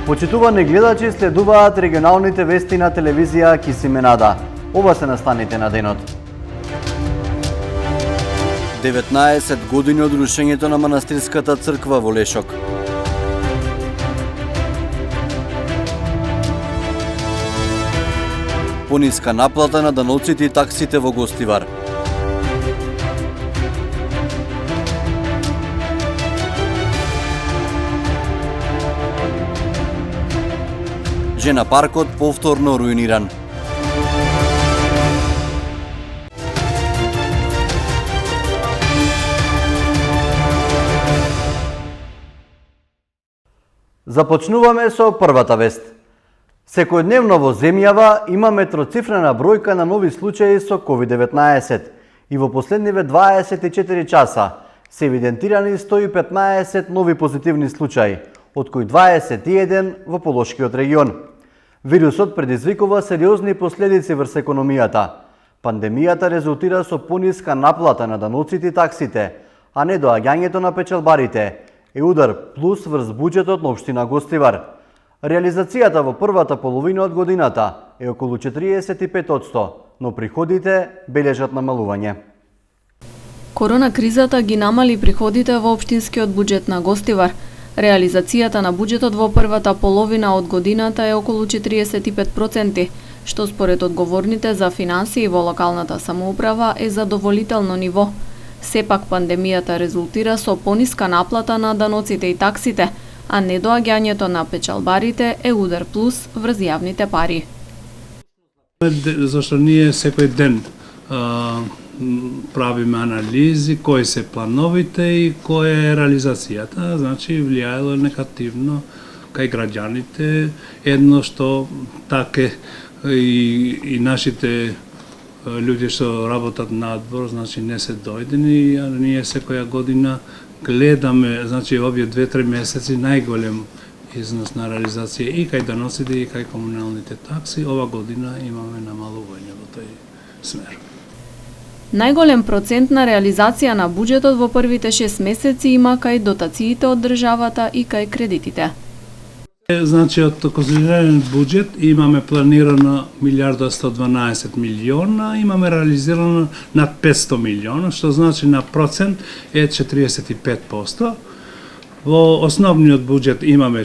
Почитувани гледачи, следуваат регионалните вести на телевизија Кисименада. Ова се настаните на денот. 19 години од рушењето на манастирската црква во Лешок. Пониска наплата на даноците и таксите во Гостивар. Жена паркот повторно руиниран. Започнуваме со првата вест. Секојдневно во земјава имаме троцифрена бројка на нови случаи со COVID-19 и во последниве 24 часа се евидентирани 115 нови позитивни случаи, од кои 21 во Полошкиот регион. Вирусот предизвикува сериозни последици врз економијата. Пандемијата резултира со пониска наплата на даноците и таксите, а недоаѓањето на печалбарите е удар плюс врз буџетот на општина Гостивар. Реализацијата во првата половина од годината е околу 45%, но приходите бележат намалување. Корона кризата ги намали приходите во општинскиот буџет на Гостивар. Реализацијата на буџетот во првата половина од годината е околу 45%, што според одговорните за финансии во локалната самоуправа е задоволително ниво. Сепак пандемијата резултира со пониска наплата на даноците и таксите, а недоаѓањето на печалбарите е удар плюс врз јавните пари. Зашто ние секој ден правиме анализи кои се плановите и која е реализацијата, значи влијаело негативно кај граѓаните, едно што таке и нашите луѓе што работат надвор, значи не се дојдени, а ние секоја година гледаме, значи овие 2-3 месеци најголем износ на реализација и кај даноците и кај комуналните такси. Ова година имаме намалување во тој смер. Најголем процент на реализација на буџетот во првите 6 месеци има кај дотациите од државата и кај кредитите. Значи, од консолидиран буџет имаме планирано 1.112 милиона, имаме реализирано над 500 милиона, што значи на процент е 45%. Во основниот буџет имаме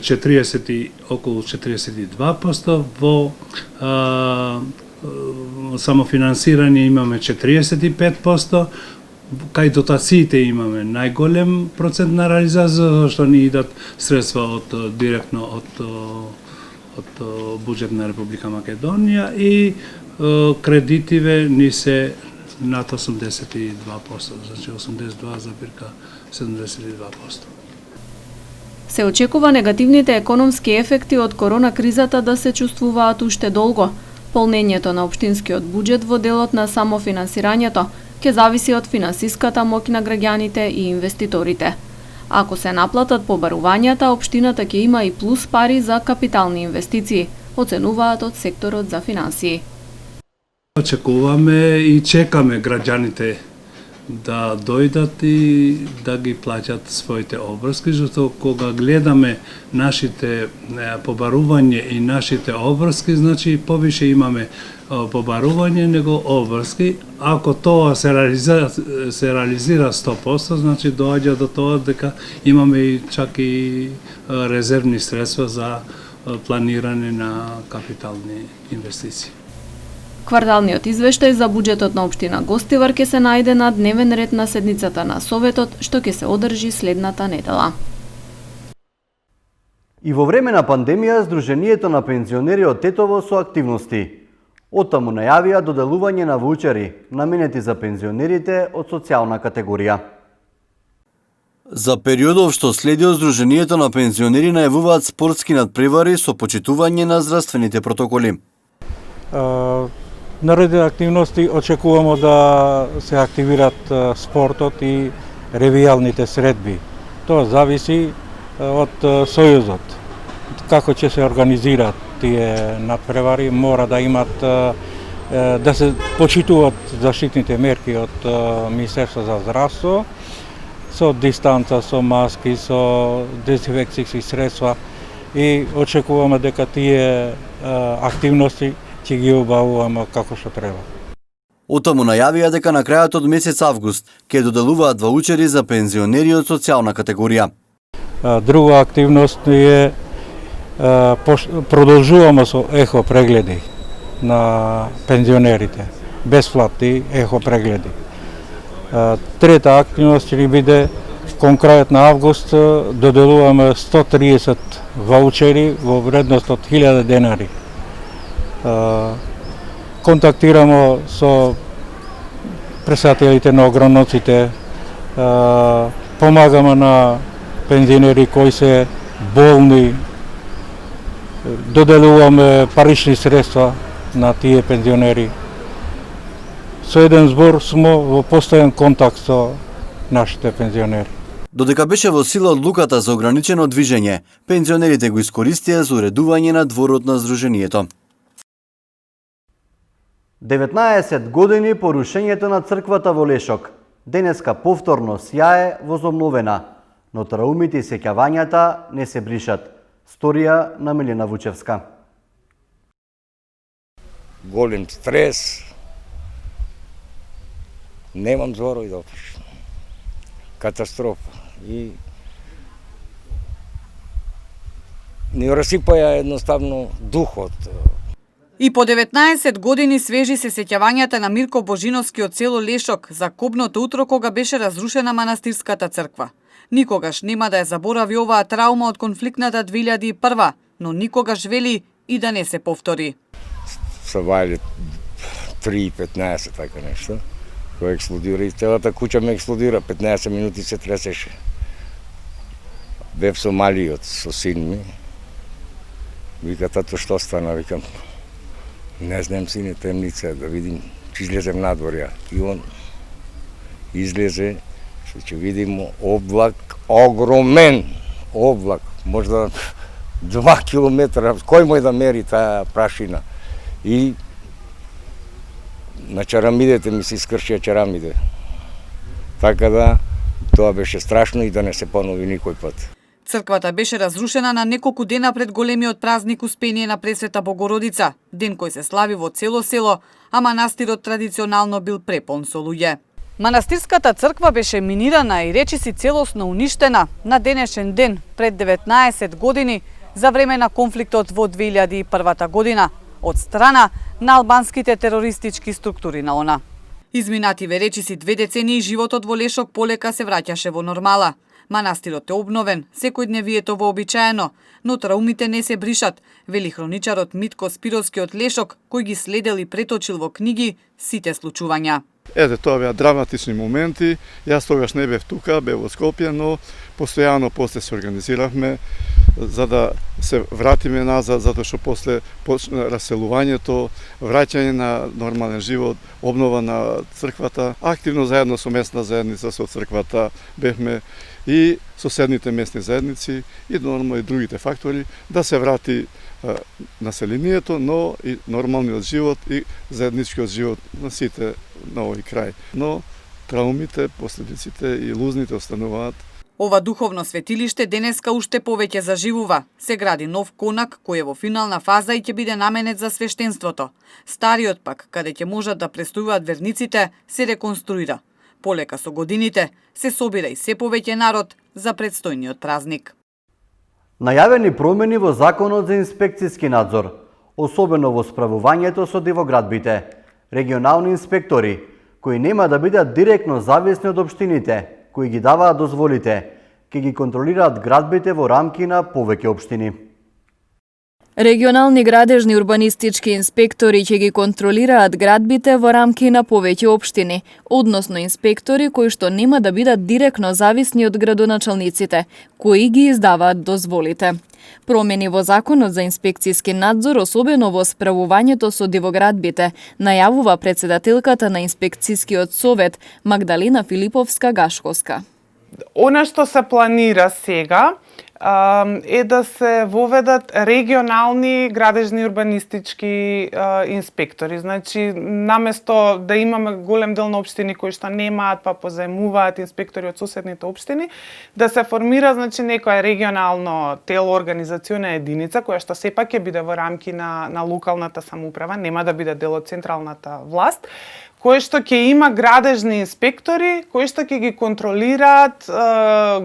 околу 42%, во самофинансирање имаме 45%, кај дотациите имаме најголем процент на реализација, што ни идат средства директно од буџет на Република Македонија и кредитиве ни се над 82%, значи 82,72%. Се очекува негативните економски ефекти од корона кризата да се чувствуваат уште долго. Полнењето на општинскиот буџет во делот на самофинансирањето ќе зависи од финансиската моќ на граѓаните и инвеститорите. Ако се наплатат побарувањата, општината ќе има и плюс пари за капитални инвестиции, оценуваат од секторот за финансии. Очекуваме и чекаме граѓаните да дојдат и да ги плаќат своите обврски, зашто кога гледаме нашите побарување и нашите обврски, значи повише имаме побарување него обврски. Ако тоа се реализира 100%, значи доаѓа до тоа дека имаме и чак и резервни средства за планирање на капитални инвестиции. Кварталниот извештај за буџетот на општина Гостивар ќе се најде на дневен ред на седницата на Советот, што ќе се одржи следната недела. И во време на пандемија, Сдруженијето на пензионери од Тетово со активности. Оттаму најавија доделување на ваучери, наменети за пензионерите од социјална категорија. За периодов што следи од Сдруженијето на пензионери најавуваат спортски надпревари со почитување на здравствените протоколи. Нареди активности очекуваме да се активират спортот и ревијалните средби. Тоа зависи од Сојузот. Како ќе се организираат тие надпревари, мора да имат да се почитуваат заштитните мерки од Министерство за здравство, со дистанца, со маски, со дезинфекцијски средства и очекуваме дека тие активности ќе ги обавуваме како што треба. Отаму најавија дека на крајот од месец август ќе доделуваат ваучери за пензионери од социјална категорија. Друга активност е продолжуваме со ехо прегледи на пензионерите, бесплатни ехо прегледи. Трета активност ќе биде кон крајот на август доделуваме 130 ваучери во вредност од 1000 денари. Контактираме со претседателите на огромноците, помагаме на пензионери кои се болни, доделуваме парични средства на тие пензионери. Со еден збор смо во постојан контакт со нашите пензионери. Додека беше во сила одлуката за ограничено движење, пензионерите го искористија за уредување на дворот на Сдруженијето. 19 години по рушењето на црквата во Лешок. Денеска повторно сјае возобновена, но траумите и сеќавањата не се бришат. Сторија на Милена Вучевска. Голем стрес. Немам зборови да опишам. Катастрофа. И ни расипаја едноставно духот. И по 19 години свежи се сеќавањата на Мирко Божиновски од село Лешок за кобното утро кога беше разрушена манастирската црква. Никогаш нема да ја заборави оваа траума од конфликтната 2001, но никогаш вели и да не се повтори. Се вајле 3:15 така нешто. Кој експлодира и целата куќа ме експлодира, 15 минути се тресеше. Бев со малиот, со син ми. Вика, тато, што стана? Викам, не знам, сине, темница, да видим, че излезем надвор ја. И он излезе, што ќе видим облак, огромен облак, можда 2 километра, кој мој да мери таа прашина. И на чарамидите ми се искршија чарамиде. Така да, тоа беше страшно и да не се понови никој пат. Црквата беше разрушена на неколку дена пред големиот празник Успение на Пресвета Богородица, ден кој се слави во цело село, а манастирот традиционално бил препон со луѓе. Манастирската црква беше минирана и речиси целосно уништена на денешен ден пред 19 години за време на конфликтот во 2001 година од страна на албанските терористички структури на ОНА. Изминативе речиси 2 децении животот во Лешок полека се враќаше во нормала. Манастирот е обновен, секојдневието вообичаено, но траумите не се бришат, вели хроничарот Митко Спировски од Лешок, кој ги следел и преточил во книги сите случувања. Ете, тоа беа драматични моменти. Јас тогаш не бев тука, бев во Скопје, но постојано после се организиравме за да се вратиме назад, затоа што после почна раселувањето, враќање на нормален живот, обнова на црквата, активно заедно со местна заедница, со црквата бевме и соседните местни заедници и нормално и другите фактори да се врати населението, но и нормалниот живот и заедничкиот живот на сите на овој крај. Но траумите, последиците и лузните остануваат. Ова духовно светилиште денеска уште повеќе заживува. Се гради нов конак кој е во финална фаза и ќе биде наменет за свештенството. Стариот пак, каде ќе можат да престојуваат верниците, се реконструира. Полека со годините се собира и се повеќе народ за предстојниот празник. Најавени промени во Законот за инспекцијски надзор, особено во справувањето со дивоградбите. Регионални инспектори, кои нема да бидат директно зависни од општините, кои ги даваат дозволите, ќе ги контролираат градбите во рамки на повеќе општини. Регионални градежни урбанистички инспектори ќе ги контролираат градбите во рамки на повеќе општини, односно инспектори кои што нема да бидат директно зависни од градоначалниците, кои ги издаваат дозволите. Промени во Законот за инспекцијски надзор, особено во справувањето со дивоградбите, најавува претседателката на инспекцијскиот совет Магдалина Филиповска-Гашковска. Она што се планира сега е да се воведат регионални градежни урбанистички инспектори. Значи, наместо да имаме голем дел на општини кои што немаат, па позаемуваат инспектори од соседните општини, да се формира некоја регионално тело, организациона единица, која што сепак ќе биде во рамки на локалната самоуправа, нема да биде дел од централната власт, кој што ќе има градежни инспектори, кои што ќе ги контролираат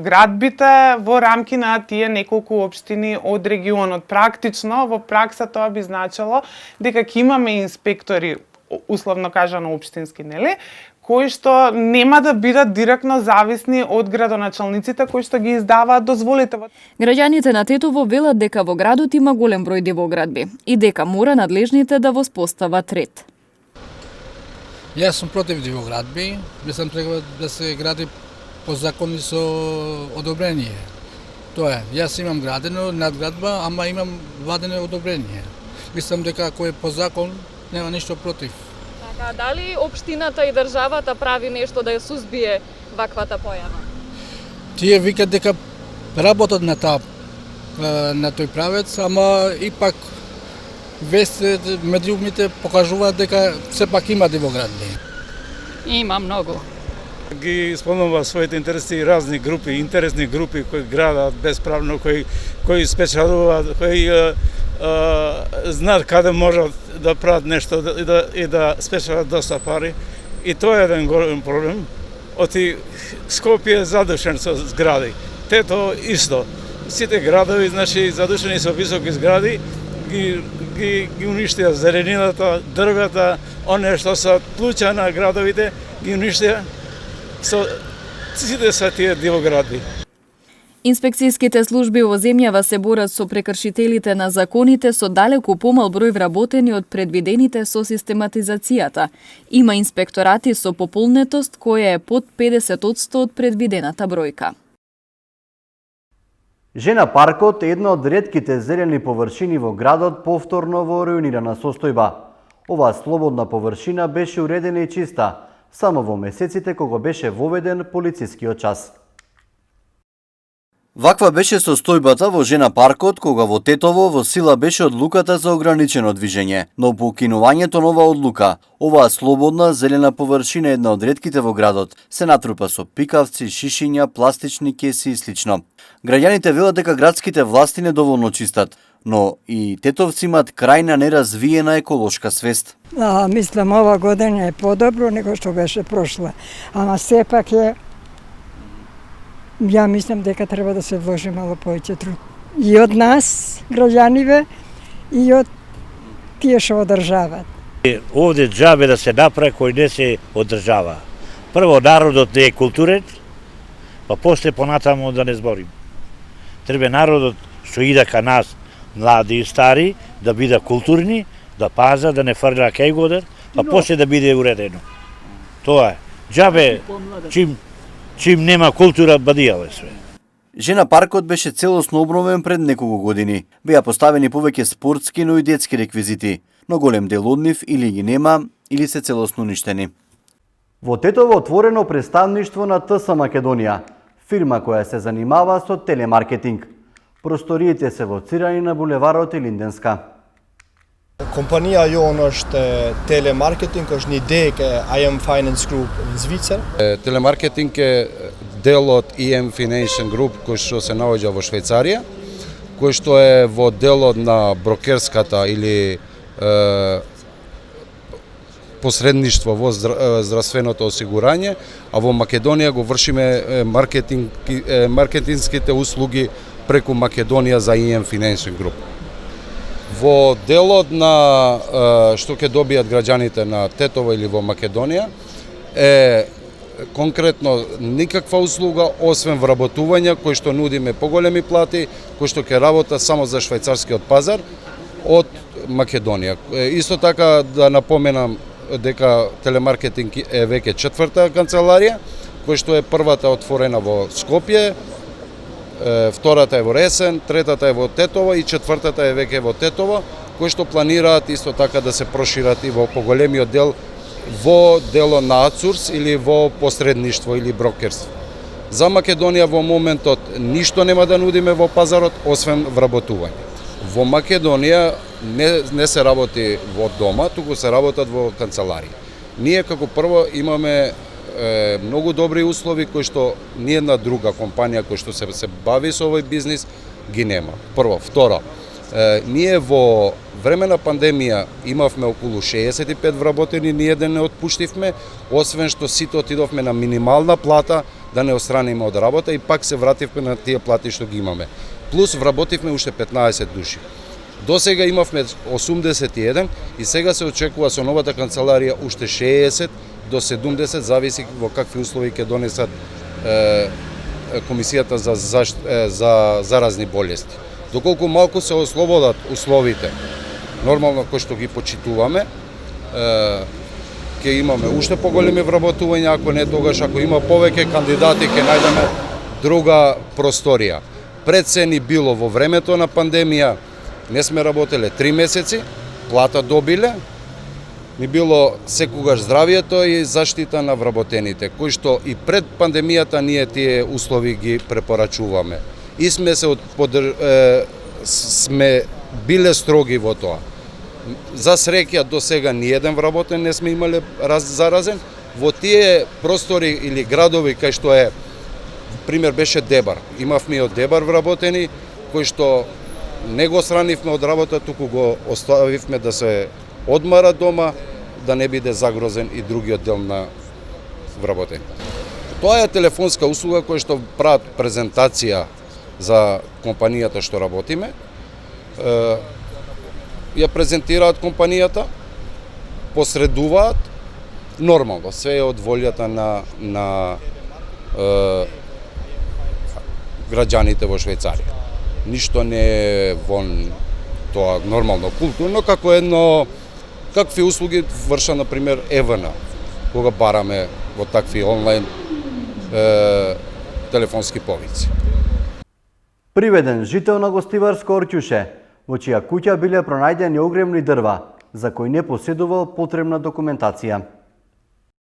градбите во рамки на тие неколку општини од регионот. Практично, во пракса тоа би значило дека ќе имаме инспектори, условно кажано општински, нели, кои што нема да бидат директно зависни од градоначалниците кои што ги издаваат дозволите. Граѓаните на Тетово велат дека во градот има голем број дивоградби и дека мора надлежните да воспостават ред. Јас сум против дивоградби, мислам треба да се гради по закони со одобрение. Тоа е, јас имам градено надградба, ама имам владено одобрение. Мислам дека ако е по закон, нема ништо против. Така, дали општината и државата прави нешто да ја сузбие ваквата појава? Тие викат дека работат на тој правец, ама ипак медиумите покажуваат дека сепак има дивоградби. Има многу. Ги спомнува своите интереси разни групи, интересни групи кои градат bespravно, кои спечелуваат, кои знаат каде можат да прават нешто и да спечелат доста пари. И тоа е еден голем проблем. Оти Скопје е задушен со згради. Тето исто. Сите градови, задушени со високи згради, ги уништија зеленината, дрвета, оние што се плуќа на градовите, ги уништија со сите са тие дивоградби. Инспекцијските служби во земјава се борат со прекршителите на законите со далеку помал број вработени од предвидените со систематизацијата. Има инспекторати со пополнетост која е под 50% од предвидената бројка. Жена паркот е една од ретките зелени површини во градот повторно во руинирана состојба. Оваа слободна површина беше уредена и чиста, само во месеците кога беше воведен полицискиот час. Ваква беше состојбата во Жена паркот кога во Тетово во сила беше одлуката за ограничено движење, но по укинувањето на оваа одлука, оваа слободна зелена површина една од ретките во градот се натрупа со пикавци, шишиња, пластични кеси и слично. Граѓаните велат дека градските власти недоволно чистат, но и тетовци имаат крајна неразвиена еколошка свест. Мислам ова година е подобро него што беше прошла, ама сепак е. Ја мислам дека треба да се вложи мало повеќе труд. И од нас, граѓаниве, и од тие што одржаваат. Овде џабе да се направи кој не се одржава. Прво, народот не е културен, па после понатаму да не зборим. Треба народот што иде ка нас, млади и стари, да биде културни, да паза, да не фрля кај годер, па после да биде уредено. Тоа е. Џабе, чим нема култура, бадијале све. Жена паркот беше целосно обновен пред неколку години. Беа поставени повеќе спортски, но и детски реквизити, но голем дел од нив или ги нема, или се целосно уништени. Во Тетово отворено представништво на ТС Македонија, фирма која се занимава со телемаркетинг. Просториите се лоцирани на булеварот Илинденска. Компанија јоно што телемаркетинг, është një ide e IM Finance Group në Zvicër. Телемаркетинг е дел од IM Finance Group кој што се наоѓа во Швајцарија, кој што е во делот на брокерската или посредништво во здравственото осигурање, а во Македонија го вршиме маркетинските услуги преку Македонија за IM Finance Group. Во делот на што ќе добијат граѓаните на Тетово или во Македонија е конкретно никаква услуга освен вработување кој што нудиме поголеми плати, кој што ќе работа само за швајцарскиот пазар од Македонија. Исто така да напоменам дека телемаркетинг е веќе четврта канцеларија, кој што е првата отворена во Скопје, втората е во Ресен, третата е во Тетово и четвртата е веќе во Тетово, кои што планираат исто така да се прошират и во поголемиот дел во дело на аутсорс или во посредништво или брокерство. За Македонија во моментот ништо нема да нудиме во пазарот, освен вработување. Во Македонија не се работи во дома, туку се работат во канцеларии. Ние како прво имаме многу добри услови кои што ниедна друга компанија која што се бави со овој бизнис ги нема. Прво, второ, ние во време на пандемија имавме околу 65 вработени, ниеден не отпуштивме, освен што сите отидовме на минимална плата да не остраниме од работа и пак се вративме на тие плати што ги имаме. Плюс вработивме уште 15 души. До сега имавме 81 и сега се очекува со новата канцеларија уште 60 до 70, зависи во какви услови ќе донесат Комисијата за заразни болести. Доколку малку се ослободат условите, нормално кои што ги почитуваме, ќе имаме уште поголеми вработувања, ако не тогаш, ако има повеќе кандидати, ќе најдеме друга просторија. Пред се ни било во времето на пандемија, не сме работеле 3 месеци, плата добиле, ни било секогаш здравието и заштита на вработените, кои што и пред пандемијата ние тие услови ги препорачуваме. И сме биле строги во тоа. За среќа до сега ниеден вработен не сме имале заразен. Во тие простори или градови кај што пример беше Дебар. Имавме и од Дебар вработени кои што не го странивме од работа, туку го оставивме да се одмара дома, да не биде загрозен и другиот дел на вработени. Тоа е телефонска услуга која што прават презентација за компанијата што работиме. Ја презентираат компанијата, посредуваат, нормално, све е од волјата на граѓаните во Швајцарија. Ништо не е вон тоа нормално, културно, какви услуги врша, например, ЕВН, кога бараме во такви онлайн телефонски повици. Приведен жител на гостиварско Орќуше, во чија куќа биле пронајдени огремни дрва, за кои не поседувал потребна документација.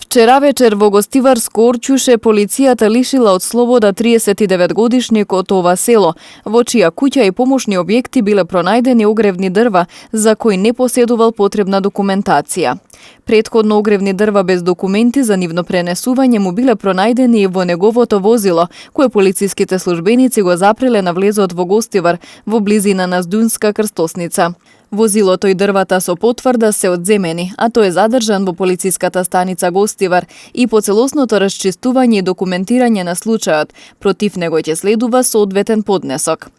Вчера вечер во гостиварско Орќуше полицијата лишила од слобода 39-годишник од ова село, во чија куќа и помошни објекти биле пронајдени огревни дрва за кои не поседувал потребна документација. Претходно огревни дрва без документи за нивно пренесување му биле пронајдени и во неговото возило, кое полициските службеници го запреле на влезот во Гостивар во близина на Здунска крстосница. Возилото и дрвата со потврда се одземени, а тој е задржан во полициската станица Гостивар и по целосното расчистување и документирање на случајот, против него ќе следува соодветен поднесок.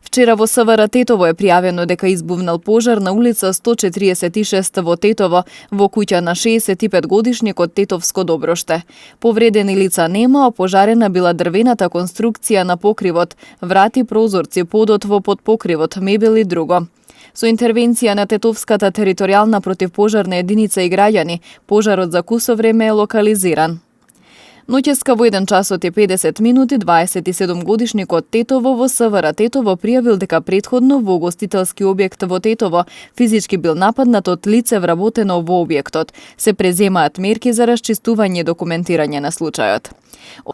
Вчера во СВР Тетово е пријавено дека избувнал пожар на улица 146 во Тетово, во куќа на 65-годишник од Тетовско Доброште. Повредени лица нема, а пожарена била дрвената конструкција на покривот, врати, прозорци, подот во подпокривот, мебел и друго. Со интервенција на Тетовската територијална противпожарна единица и граѓани, пожарот за кусо време е локализиран. Ноќеска во 1 часот и 50 минути 27-годишник од Тетово во СВР Тетово пријавил дека претходно во гостителски објект во Тетово физички бил нападнат од лице вработено во објектот. Се преземаат мерки за расчистување и документирање на случајот.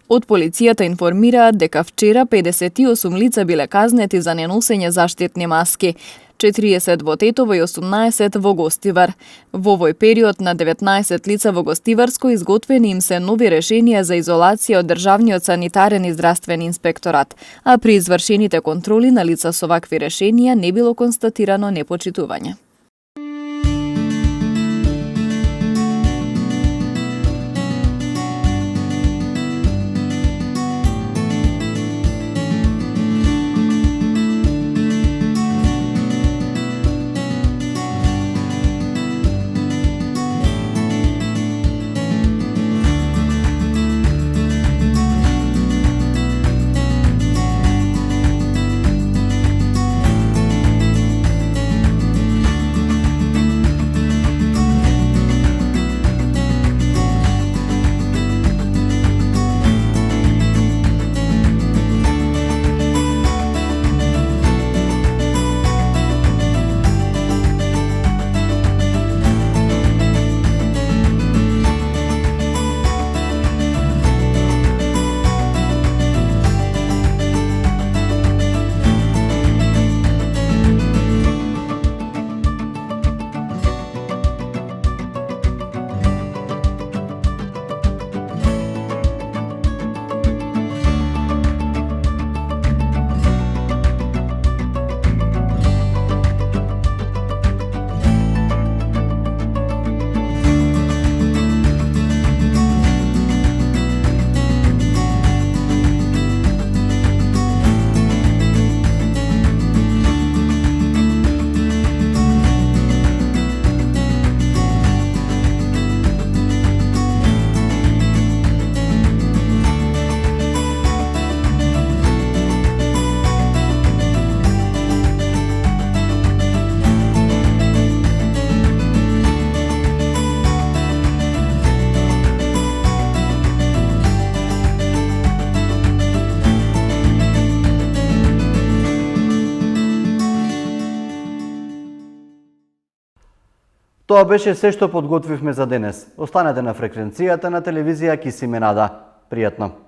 Од полицијата информираат дека вчера 58 лица биле казнети за неносење заштитни маски. 40 во Тетово и 18 во Гостивар. Во овој период на 19 лица во Гостиварско изготвени им се нови решенија за изолација од Државниот санитарен и здравствен инспекторат, а при извршените контроли на лица со вакви решенија не било констатирано непочитување. Тоа беше се што подготвивме за денес. Останете на фреквенцијата на телевизија Кисименада. Пријатно!